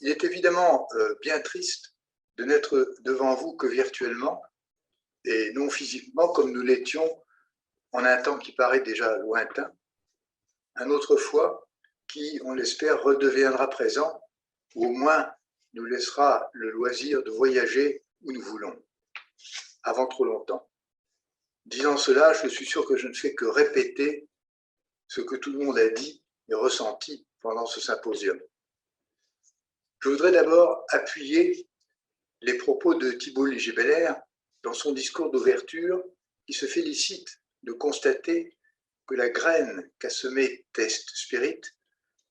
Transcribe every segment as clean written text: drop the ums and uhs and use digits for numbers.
Il est évidemment bien triste de n'être devant vous que virtuellement et non physiquement comme nous l'étions en un temps qui paraît déjà lointain, un autrefois qui, on l'espère, redeviendra présent ou au moins nous laissera le loisir de voyager où nous voulons, avant trop longtemps. Disant cela, je suis sûr que je ne fais que répéter ce que tout le monde a dit et ressenti pendant ce symposium. Je voudrais d'abord appuyer les propos de Thibault Léger-Belair dans son discours d'ouverture qui se félicite de constater que la graine qu'a semée Test Spirit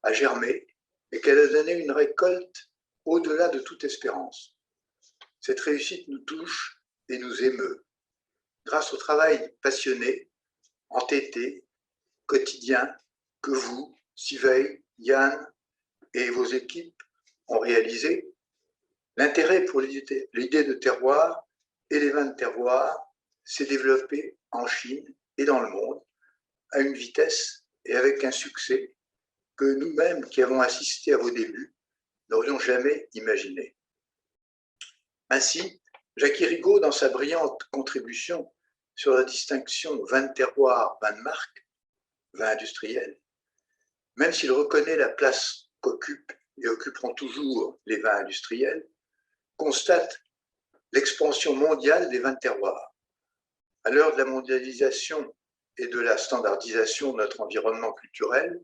a germé et qu'elle a donné une récolte au-delà de toute espérance. Cette réussite nous touche et nous émeut. Grâce au travail passionné, entêté, quotidien que vous, Sivey, Yann et vos équipes ont réalisé, l'intérêt pour l'idée de terroir et les vins de terroir s'est développé en Chine et dans le monde à une vitesse et avec un succès que nous-mêmes qui avons assisté à vos débuts n'aurions jamais imaginé. Ainsi, Jacques Rigaud, dans sa brillante contribution sur la distinction vin de terroir, vin de marque, vin industriel, même s'il reconnaît la place qu'occupent et occuperont toujours les vins industriels, constate l'expansion mondiale des vins de terroir. À l'heure de la mondialisation et de la standardisation de notre environnement culturel,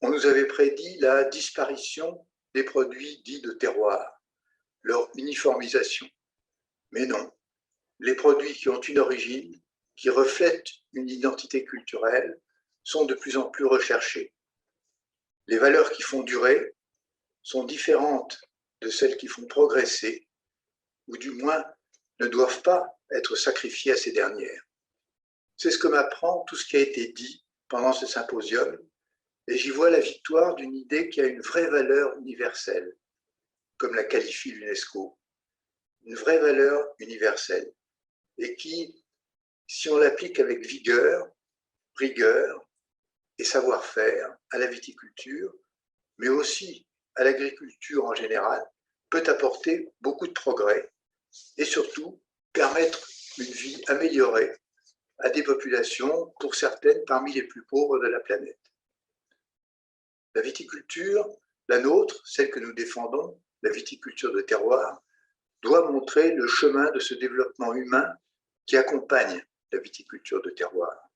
on nous avait prédit la disparition des produits dits de terroir, leur uniformisation. Mais non, les produits qui ont une origine, qui reflètent une identité culturelle, sont de plus en plus recherchés. Les valeurs qui font durer sont différentes de celles qui font progresser, ou du moins ne doivent pas être sacrifiées à ces dernières. C'est ce que m'apprend tout ce qui a été dit pendant ce symposium, et j'y vois la victoire d'une idée qui a une vraie valeur universelle, comme la qualifie l'UNESCO, une vraie valeur universelle, et qui, si on l'applique avec vigueur, rigueur et savoir-faire à la viticulture, mais aussi à l'agriculture en général, peut apporter beaucoup de progrès et surtout permettre une vie améliorée à des populations, pour certaines parmi les plus pauvres de la planète. La viticulture, la nôtre, celle que nous défendons, la viticulture de terroir, doit montrer le chemin de ce développement humain qui accompagne la viticulture de terroir.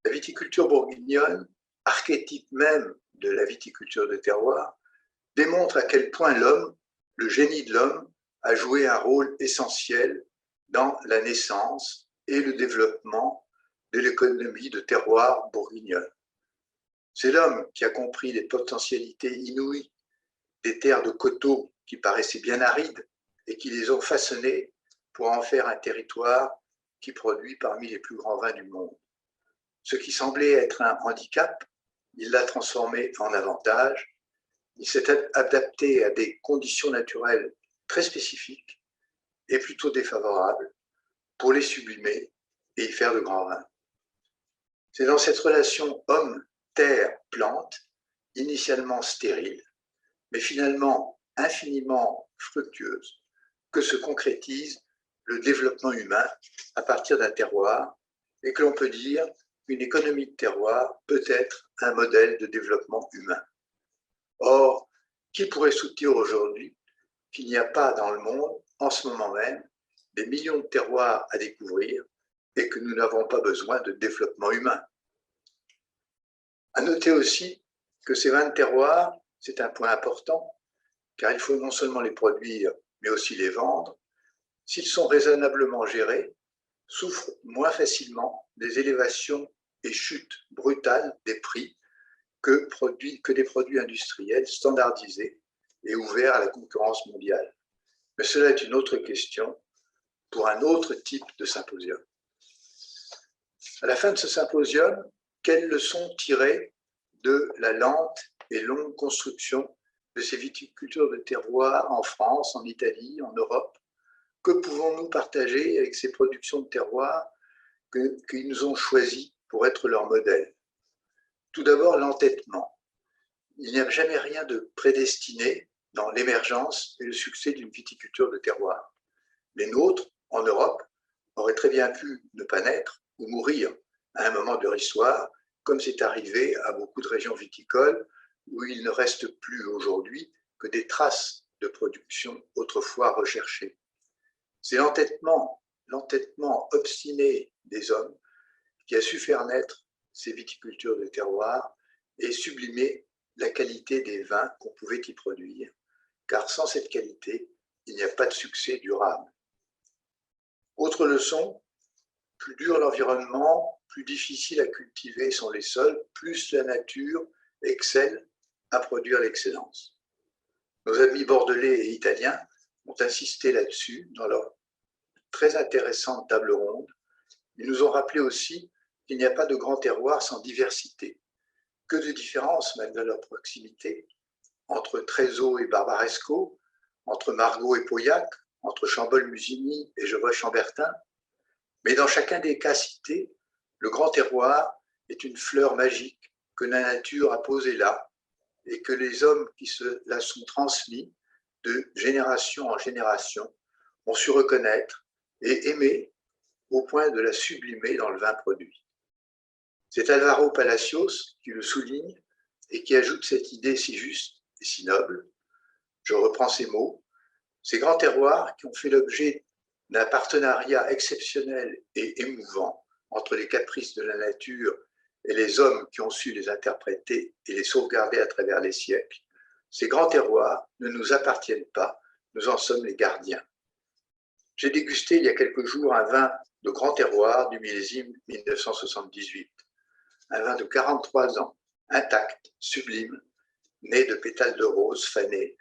La viticulture bourguignonne, archétype même de la viticulture de terroir, démontre à quel point l'homme, le génie de l'homme, a joué un rôle essentiel dans la naissance et le développement de l'économie de terroir bourguignonne. C'est l'homme qui a compris les potentialités inouïes des terres de coteaux qui paraissaient bien arides et qui les ont façonnées pour en faire un territoire qui produit parmi les plus grands vins du monde. Ce qui semblait être un handicap, il l'a transformé en avantage. Il s'est adapté à des conditions naturelles très spécifiques et plutôt défavorables pour les sublimer et y faire de grands vins. C'est dans cette relation homme, terre, plante, initialement stérile, mais finalement infiniment fructueuse, que se concrétise le développement humain à partir d'un terroir et que l'on peut dire qu'une économie de terroir peut être un modèle de développement humain. Or, qui pourrait soutenir aujourd'hui qu'il n'y a pas dans le monde, en ce moment même, des millions de terroirs à découvrir et que nous n'avons pas besoin de développement humain? À noter aussi que ces vins de terroir, c'est un point important, car il faut non seulement les produire, mais aussi les vendre. S'ils sont raisonnablement gérés, souffrent moins facilement des élévations et chutes brutales des prix que des produits industriels standardisés et ouverts à la concurrence mondiale. Mais cela est une autre question pour un autre type de symposium. À la fin de ce symposium, quelles leçons tirer de la lente et longue construction de ces viticultures de terroir en France, en Italie, en Europe? Que pouvons-nous partager avec ces productions de terroir qu'ils nous ont choisies pour être leur modèle? Tout d'abord, l'entêtement. Il n'y a jamais rien de prédestiné dans l'émergence et le succès d'une viticulture de terroir. Les nôtres, en Europe, auraient très bien pu ne pas naître ou mourir à un moment de leur histoire, comme c'est arrivé à beaucoup de régions viticoles où il ne reste plus aujourd'hui que des traces de production autrefois recherchées. C'est l'entêtement obstiné des hommes qui a su faire naître ces viticultures de terroir et sublimer la qualité des vins qu'on pouvait y produire, car sans cette qualité, il n'y a pas de succès durable. Autre leçon, plus dur l'environnement, plus difficile à cultiver sont les sols, plus la nature excelle à produire l'excellence. Nos amis bordelais et italiens ont insisté là-dessus dans leur très intéressante table ronde. Ils nous ont rappelé aussi qu'il n'y a pas de grand terroir sans diversité. Que de différences, malgré leur proximité, entre Trézeau et Barbaresco, entre Margaux et Pauillac, entre Chambol-Musigny et Gevrey-Chambertin. Mais dans chacun des cas cités, le grand terroir est une fleur magique que la nature a posée là et que les hommes qui se la sont transmis de génération en génération ont su reconnaître et aimer au point de la sublimer dans le vin produit. C'est Alvaro Palacios qui le souligne et qui ajoute cette idée si juste et si noble. Je reprends ces mots. Ces grands terroirs qui ont fait l'objet d'un partenariat exceptionnel et émouvant entre les caprices de la nature et les hommes qui ont su les interpréter et les sauvegarder à travers les siècles, ces grands terroirs ne nous appartiennent pas, nous en sommes les gardiens. J'ai dégusté il y a quelques jours un vin de grand terroir du millésime 1978, un vin de 43 ans, intact, sublime, né de pétales de rose fanés.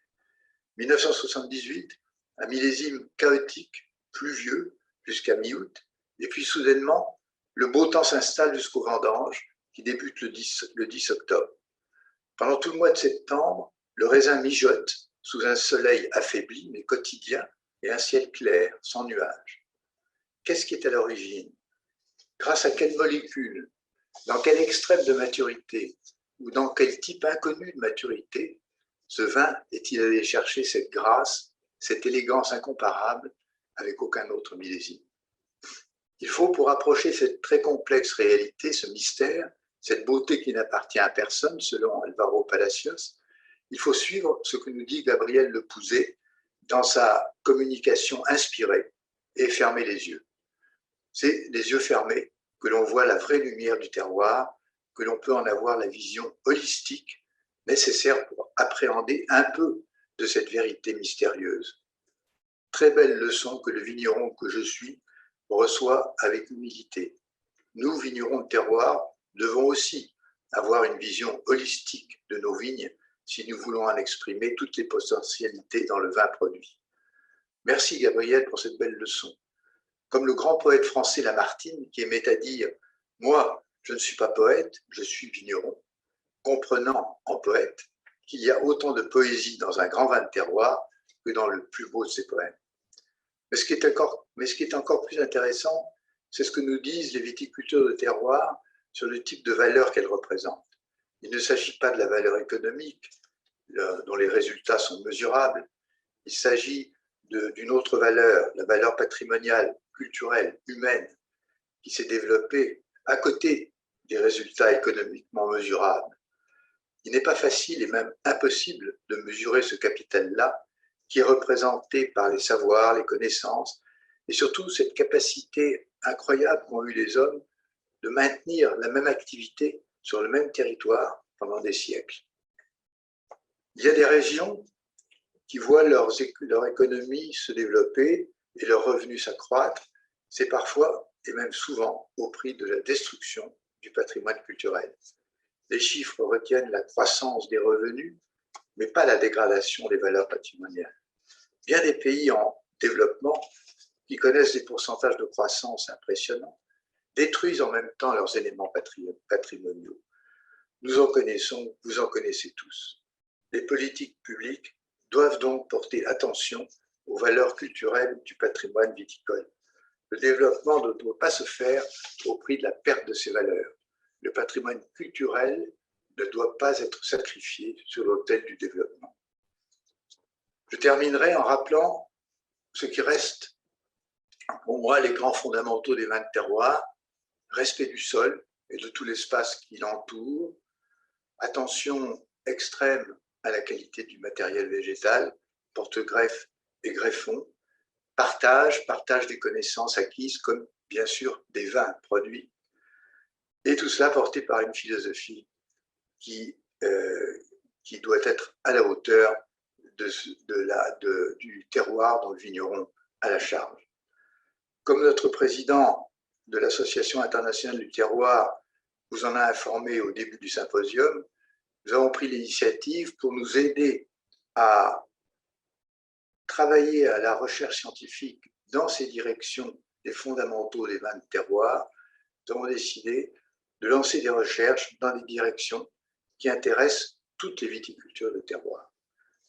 1978, un millésime chaotique, pluvieux jusqu'à mi-août, et puis soudainement, le beau temps s'installe jusqu'aux vendanges qui débutent le 10 octobre. Pendant tout le mois de septembre, le raisin mijote sous un soleil affaibli mais quotidien et un ciel clair, sans nuages. Qu'est-ce qui est à l'origine? Grâce à quelle molécule? Dans quel extrême de maturité? Ou dans quel type inconnu de maturité ce vin est-il allé chercher cette grâce, cette élégance incomparable avec aucun autre millésime? Il faut, pour approcher cette très complexe réalité, ce mystère, cette beauté qui n'appartient à personne, selon Alvaro Palacios, il faut suivre ce que nous dit Gabriel Le Pouzet dans sa communication inspirée et fermer les yeux. C'est les yeux fermés que l'on voit la vraie lumière du terroir, que l'on peut en avoir la vision holistique nécessaire pour appréhender un peu de cette vérité mystérieuse. Très belle leçon que le vigneron que je suis reçoit avec humilité. Nous, vignerons de terroir, devons aussi avoir une vision holistique de nos vignes si nous voulons en exprimer toutes les potentialités dans le vin produit. Merci Gabriel pour cette belle leçon. Comme le grand poète français Lamartine qui aimait à dire « Moi, je ne suis pas poète, je suis vigneron », comprenant en poète qu'il y a autant de poésie dans un grand vin de terroir que dans le plus beau de ses poèmes. Mais ce qui est encore plus intéressant, c'est ce que nous disent les viticulteurs de terroir sur le type de valeur qu'elles représentent. Il ne s'agit pas de la valeur économique, dont les résultats sont mesurables. Il s'agit d'une autre valeur, la valeur patrimoniale, culturelle, humaine, qui s'est développée à côté des résultats économiquement mesurables. Il n'est pas facile et même impossible de mesurer ce capital-là, qui est représenté par les savoirs, les connaissances, et surtout cette capacité incroyable qu'ont eu les hommes de maintenir la même activité sur le même territoire pendant des siècles. Il y a des régions qui voient leur économie se développer et leurs revenus s'accroître. C'est parfois, et même souvent, au prix de la destruction du patrimoine culturel. Les chiffres retiennent la croissance des revenus, mais pas la dégradation des valeurs patrimoniales. Bien des pays en développement, qui connaissent des pourcentages de croissance impressionnants, détruisent en même temps leurs éléments patrimoniaux. Nous en connaissons, vous en connaissez tous. Les politiques publiques doivent donc porter attention aux valeurs culturelles du patrimoine viticole. Le développement ne doit pas se faire au prix de la perte de ces valeurs. Le patrimoine culturel ne doit pas être sacrifié sur l'autel du développement. Je terminerai en rappelant ce qui reste, pour moi, les grands fondamentaux des vins de terroir: respect du sol et de tout l'espace qui l'entoure, attention extrême à la qualité du matériel végétal, porte-greffe et greffons, partage des connaissances acquises, comme bien sûr des vins produits, et tout cela porté par une philosophie qui doit être à la hauteur du terroir dont le vigneron a la charge. Comme notre président de l'Association internationale du terroir vous en a informé au début du symposium, nous avons pris l'initiative pour nous aider à travailler à la recherche scientifique dans ces directions des fondamentaux des vins de terroir. Nous avons décidé de lancer des recherches dans des directions qui intéressent toutes les viticultures de terroir.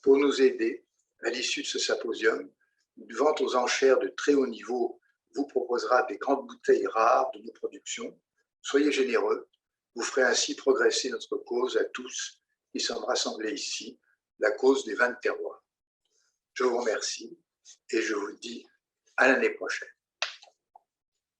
Pour nous aider, à l'issue de ce symposium, une vente aux enchères de très haut niveau vous proposera des grandes bouteilles rares de nos productions. Soyez généreux, vous ferez ainsi progresser notre cause à tous qui sommes rassemblés ici, la cause des vins de terroir. Je vous remercie et je vous dis à l'année prochaine.